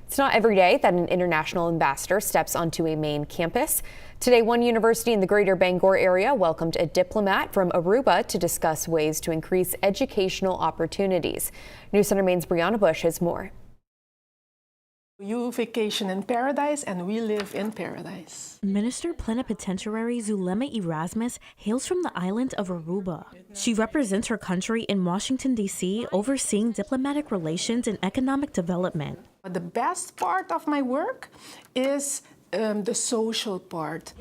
It's not every day that an international ambassador steps onto a main campus. Today, one university in the greater Bangor area welcomed a diplomat from Aruba to discuss ways to increase educational opportunities. News Center Maine's Brianna Bush has more. You vacation in paradise and we live in paradise. Minister Plenipotentiary Zulema Erasmus hails from the island of Aruba. She represents her country in Washington, D.C., overseeing diplomatic relations and economic development. The best part of my work is the social part.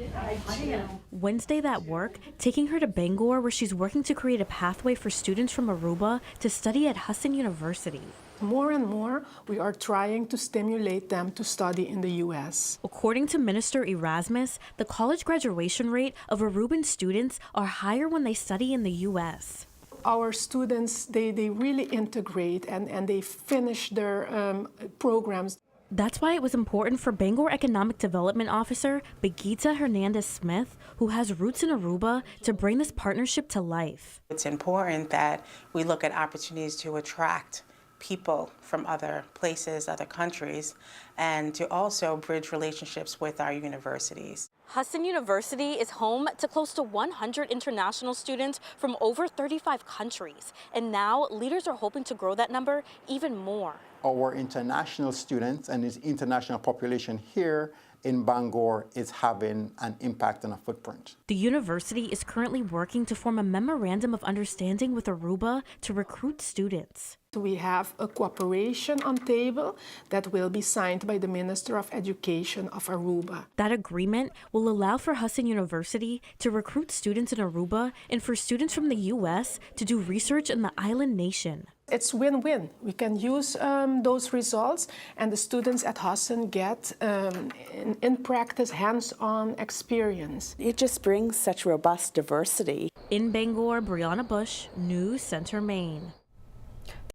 Wednesday, that work, taking her to Bangor, where she's working to create a pathway for students from Aruba to study at Husson University. More and more, we are trying to stimulate them to study in the U.S. According to Minister Erasmus, the college graduation rate of Aruban students are higher when they study in the U.S. Our students, they really integrate and they finish their programs. That's why it was important for Bangor Economic Development Officer Bishita Hernandez-Smith, who has roots in Aruba, to bring this partnership to life. It's important that we look at opportunities to attract people from other places, other countries, and to also bridge relationships with our universities. Husson University is home to close to 100 international students from over 35 countries, and now leaders are hoping to grow that number even more. Our international students and this international population here in Bangor is having an impact and a footprint. The university is currently working to form a memorandum of understanding with Aruba to recruit students. We have a cooperation on table that will be signed by the Minister of Education of Aruba. That agreement will allow for Husson University to recruit students in Aruba and for students from the U.S. to do research in the island nation. It's win-win. We can use those results, and the students at Husson get in practice hands-on experience. It just brings such robust diversity. In Bangor, Brianna Bush, News Center, Maine.